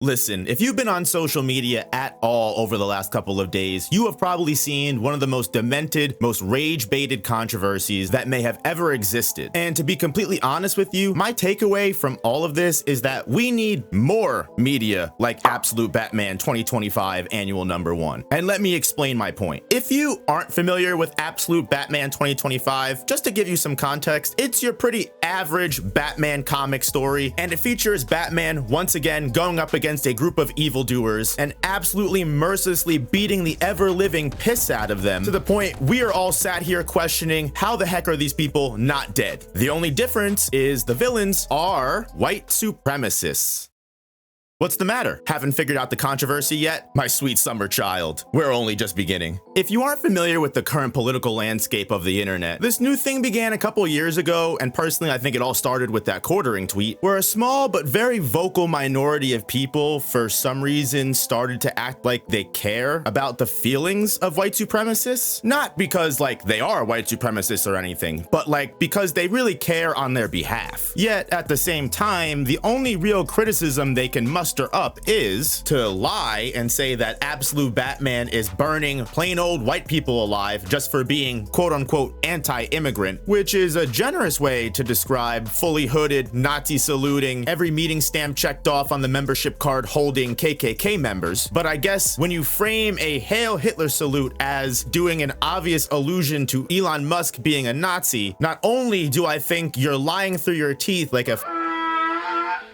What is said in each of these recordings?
Listen, if you've been on social media at all over the last couple of days, you have probably seen one of the most demented, most rage-baited controversies that may have ever existed. And to be completely honest with you, my takeaway from all of this is that we need more media like Absolute Batman 2025 Annual Number 1. And let me explain my point. If you aren't familiar with Absolute Batman 2025, just to give you some context, it's your pretty average Batman comic story, and it features Batman once again going up against a group of evildoers and absolutely mercilessly beating the ever-living piss out of them to the point we are all sat here questioning how the heck are these people not dead. The only difference is the villains are white supremacists. What's the matter? Haven't figured out the controversy yet? My sweet summer child, we're only just beginning. If you aren't familiar with the current political landscape of the internet, this new thing began a couple years ago, and personally I think it all started with that quartering tweet, where a small but very vocal minority of people for some reason started to act like they care about the feelings of white supremacists. Not because like they are white supremacists or anything, but like because they really care on their behalf. Yet at the same time, the only real criticism they can muster up is to lie and say that Absolute Batman is burning plain old white people alive just for being quote-unquote anti-immigrant, which is a generous way to describe fully hooded, Nazi saluting, every meeting stamp checked off on the membership card holding KKK members. But I guess when you frame a Hail Hitler salute as doing an obvious allusion to Elon Musk being a Nazi, not only do I think you're lying through your teeth like a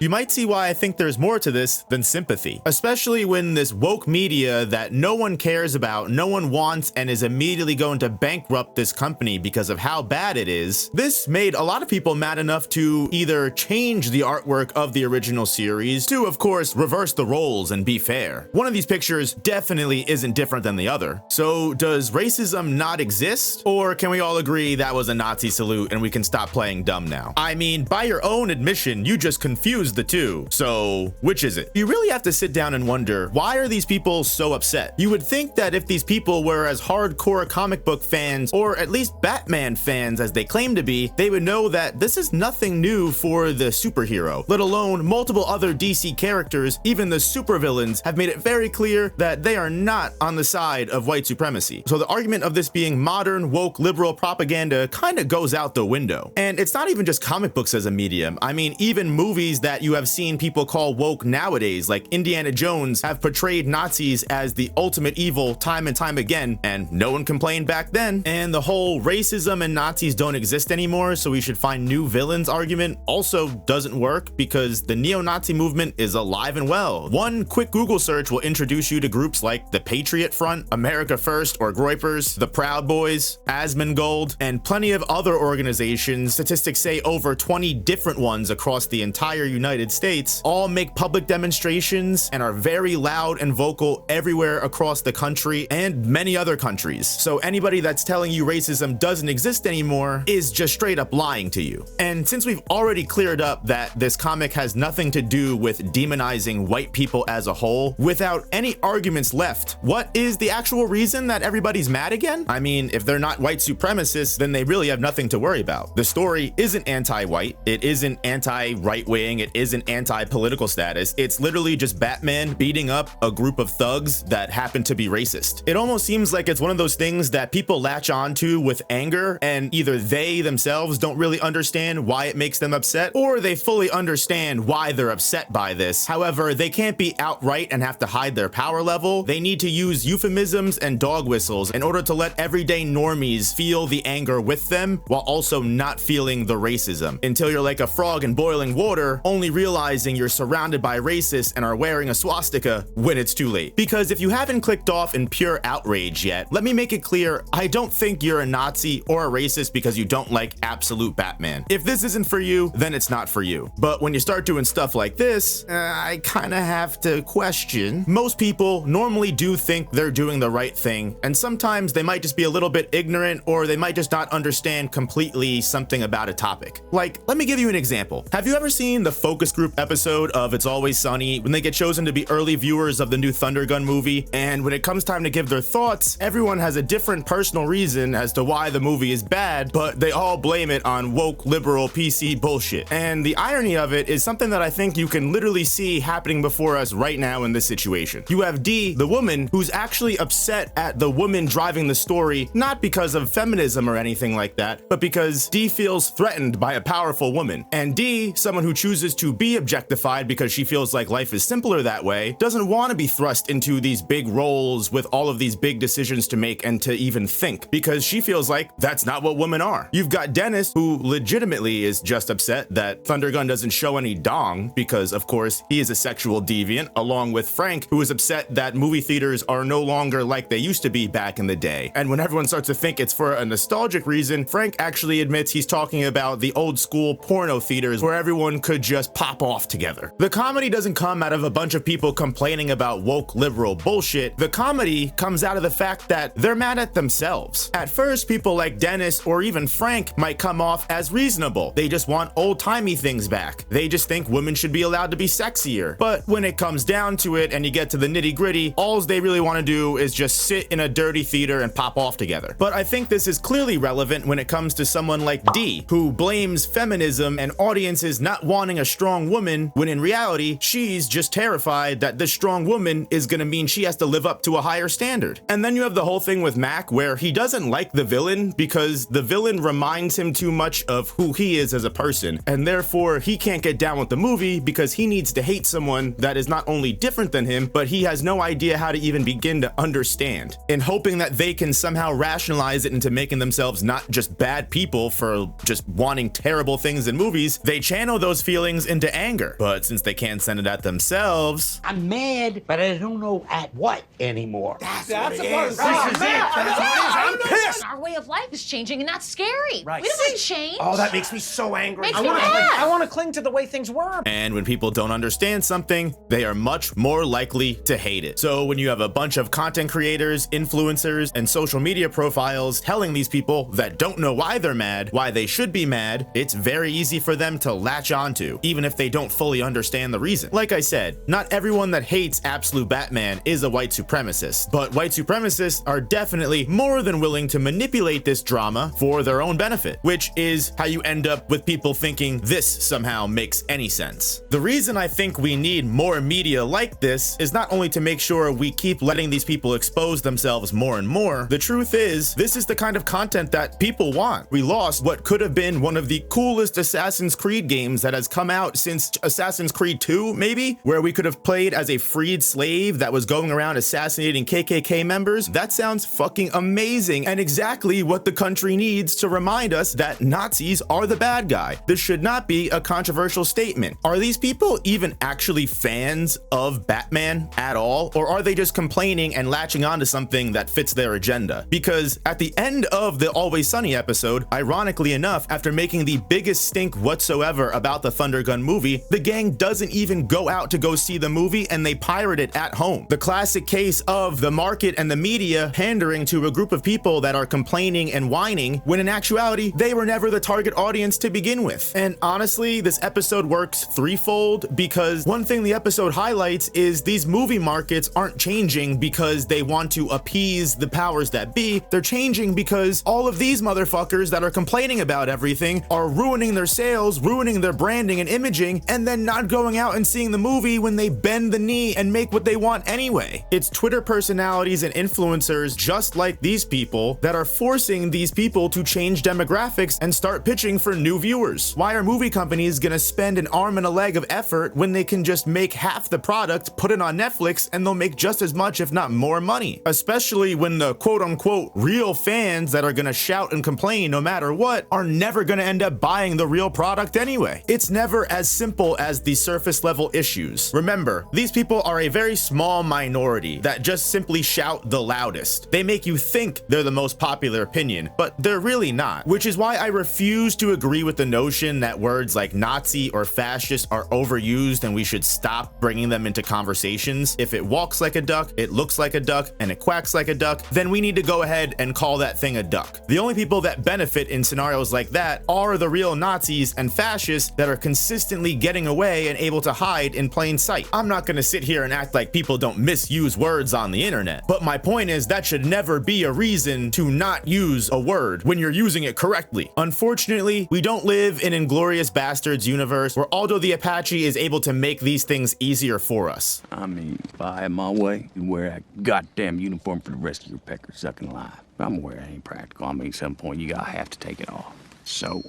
you might see why I think there's more to this than sympathy, especially when this woke media that no one cares about, no one wants, and is immediately going to bankrupt this company because of how bad it is. This made a lot of people mad enough to either change the artwork of the original series to, of course, reverse the roles and be fair. One of these pictures definitely isn't different than the other. So does racism not exist? Or can we all agree that was a Nazi salute and we can stop playing dumb now? I mean, by your own admission, you just confused the two. So which is it? You really have to sit down and wonder, why are these people so upset? You would think that if these people were as hardcore comic book fans, or at least Batman fans as they claim to be, they would know that this is nothing new for the superhero, let alone multiple other DC characters. Even the supervillains have made it very clear that they are not on the side of white supremacy. So the argument of this being modern, woke, liberal propaganda kind of goes out the window. And it's not even just comic books as a medium. I mean, even movies that you have seen people call woke nowadays, like Indiana Jones, have portrayed Nazis as the ultimate evil time and time again, and no one complained back then. And the whole racism and Nazis don't exist anymore, so we should find new villains argument also doesn't work because the neo-Nazi movement is alive and well. One quick Google search will introduce you to groups like the Patriot Front, America First or Groypers, the Proud Boys, Asmongold, and plenty of other organizations. Statistics say over 20 different ones across the entire United States all make public demonstrations and are very loud and vocal everywhere across the country and many other countries. So anybody that's telling you racism doesn't exist anymore is just straight up lying to you. And since we've already cleared up that this comic has nothing to do with demonizing white people as a whole, without any arguments left, what is the actual reason that everybody's mad again? I mean, if they're not white supremacists, then they really have nothing to worry about. The story isn't anti-white, it isn't anti-right-wing, it isn't anti-political status. It's literally just Batman beating up a group of thugs that happen to be racist. It almost seems like it's one of those things that people latch onto with anger, and either they themselves don't really understand why it makes them upset, or they fully understand why they're upset by this. However, they can't be outright and have to hide their power level. They need to use euphemisms and dog whistles in order to let everyday normies feel the anger with them while also not feeling the racism, until you're like a frog in boiling water, only realizing you're surrounded by racists and are wearing a swastika when it's too late. Because if you haven't clicked off in pure outrage yet, let me make it clear, I don't think you're a Nazi or a racist because you don't like Absolute Batman. If this isn't for you, then it's not for you. But when you start doing stuff like this, I kind of have to question. Most people normally do think they're doing the right thing, and sometimes they might just be a little bit ignorant, or they might just not understand completely something about a topic. Like, let me give you an example. Have you ever seen the focus focus group episode of It's Always Sunny when they get chosen to be early viewers of the new Thundergun movie, and when it comes time to give their thoughts, everyone has a different personal reason as to why the movie is bad, but they all blame it on woke, liberal, PC bullshit. And the irony of it is something that I think you can literally see happening before us right now in this situation. You have Dee, the woman, who's actually upset at the woman driving the story, not because of feminism or anything like that, but because Dee feels threatened by a powerful woman. And Dee, someone who chooses to be objectified because she feels like life is simpler that way, doesn't want to be thrust into these big roles with all of these big decisions to make and to even think, because she feels like that's not what women are. You've got Dennis, who legitimately is just upset that Thundergun doesn't show any dong, because of course he is a sexual deviant, along with Frank, who is upset that movie theaters are no longer like they used to be back in the day. And when everyone starts to think it's for a nostalgic reason, Frank actually admits he's talking about the old school porno theaters where everyone could just pop off together. The comedy doesn't come out of a bunch of people complaining about woke liberal bullshit. The comedy comes out of the fact that they're mad at themselves. At first, people like Dennis or even Frank might come off as reasonable. They just want old-timey things back. They just think women should be allowed to be sexier. But when it comes down to it and you get to the nitty-gritty, all they really want to do is just sit in a dirty theater and pop off together. But I think this is clearly relevant when it comes to someone like Dee, who blames feminism and audiences not wanting a strong woman, when in reality, she's just terrified that this strong woman is gonna mean she has to live up to a higher standard. And then you have the whole thing with Mac, where he doesn't like the villain because the villain reminds him too much of who he is as a person, and therefore he can't get down with the movie because he needs to hate someone that is not only different than him, but he has no idea how to even begin to understand. In hoping that they can somehow rationalize it into making themselves not just bad people for just wanting terrible things in movies, they channel those feelings into anger. But since they can't send it at themselves, I'm mad, but I don't know at what anymore. That's the part. This is it. I'm pissed. Our way of life is changing, and that's scary. Right. We don't want to change. Oh, that makes me so angry. Makes me mad. I want to cling to the way things were. and when people don't understand something, they are much more likely to hate it. So when you have a bunch of content creators, influencers, and social media profiles telling these people that don't know why they're mad, why they should be mad, it's very easy for them to latch onto, even if they don't fully understand the reason. Like I said, not everyone that hates Absolute Batman is a white supremacist, but white supremacists are definitely more than willing to manipulate this drama for their own benefit, which is how you end up with people thinking this somehow makes any sense. The reason I think we need more media like this is not only to make sure we keep letting these people expose themselves more and more. The truth is, this is the kind of content that people want. We lost what could have been one of the coolest Assassin's Creed games that has come out since Assassin's Creed 2, maybe, where we could have played as a freed slave that was going around assassinating KKK members. That sounds fucking amazing and exactly what the country needs to remind us that Nazis are the bad guy. This should not be a controversial statement. Are these people even actually fans of Batman at all? Or are they just complaining and latching onto something that fits their agenda? Because at the end of the Always Sunny episode, ironically enough, after making the biggest stink whatsoever about the Thundergun movie, the gang doesn't even go out to go see the movie and they pirate it at home. The classic case of the market and the media pandering to a group of people that are complaining and whining, when in actuality, they were never the target audience to begin with. And honestly, this episode works threefold, because one thing the episode highlights is these movie markets aren't changing because they want to appease the powers that be. They're changing because all of these motherfuckers that are complaining about everything are ruining their sales, ruining their branding and imaging, and then not going out and seeing the movie when they bend the knee and make what they want anyway. It's Twitter personalities and influencers just like these people that are forcing these people to change demographics and start pitching for new viewers. Why are movie companies gonna spend an arm and a leg of effort when they can just make half the product, put it on Netflix, and they'll make just as much, if not more money? Especially when the quote-unquote real fans that are gonna shout and complain no matter what are never gonna end up buying the real product anyway. It's never as simple as the surface level issues. Remember, these people are a very small minority that just simply shout the loudest. They make you think they're the most popular opinion, but they're really not, which is why I refuse to agree with the notion that words like Nazi or fascist are overused and we should stop bringing them into conversations. If it walks like a duck, it looks like a duck, and it quacks like a duck, then we need to go ahead and call that thing a duck. The only people that benefit in scenarios like that are the real Nazis and fascists that are consistently instantly getting away and able to hide in plain sight. I'm not gonna sit here and act like people don't misuse words on the internet, but my point is that should never be a reason to not use a word when you're using it correctly. Unfortunately, we don't live in Inglourious Bastards universe where Aldo the Apache is able to make these things easier for us. I mean, if I had my way, you'd wear a goddamn uniform for the rest of your pecker sucking life. I'm aware it ain't practical. I mean, at some point you gotta have to take it off. So,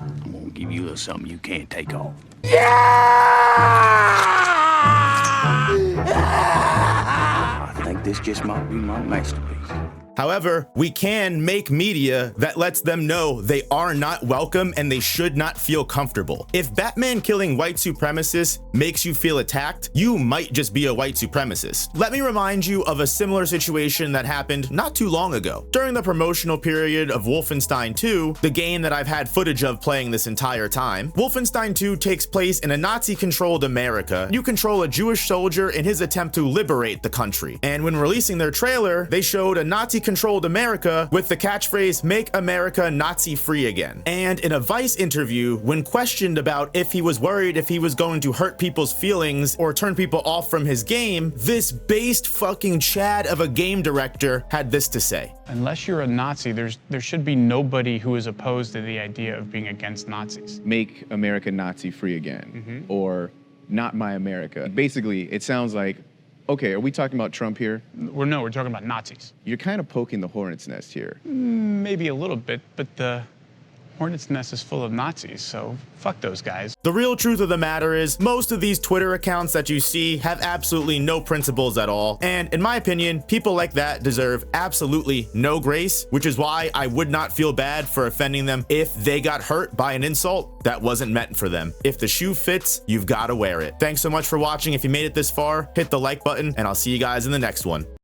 I'm gonna give you a little something you can't take off. I think this just might be my masterpiece. However, we can make media that lets them know they are not welcome and they should not feel comfortable. If Batman killing white supremacists makes you feel attacked, you might just be a white supremacist. Let me remind you of a similar situation that happened not too long ago. During the promotional period of Wolfenstein 2, the game that I've had footage of playing this entire time, Wolfenstein 2 takes place in a Nazi-controlled America. You control a Jewish soldier in his attempt to liberate the country. And when releasing their trailer, they showed a Nazi-controlled America with the catchphrase, "Make America Nazi-free again." And in a Vice interview, when questioned about if he was worried if he was going to hurt people's feelings or turn people off from his game, this based fucking Chad of a game director had this to say. Unless you're a Nazi, there should be nobody who is opposed to the idea of being against Nazis. Make America Nazi-free again, or not my America. Basically, it sounds like, okay, are we talking about Trump here? We're talking about Nazis. You're kind of poking the hornet's nest here. Maybe a little bit, but the hornet's nest is full of Nazis, so fuck those guys. The real truth of the matter is, most of these Twitter accounts that you see have absolutely no principles at all. And in my opinion, people like that deserve absolutely no grace, which is why I would not feel bad for offending them if they got hurt by an insult that wasn't meant for them. If the shoe fits, you've got to wear it. Thanks so much for watching. If you made it this far, hit the like button, and I'll see you guys in the next one.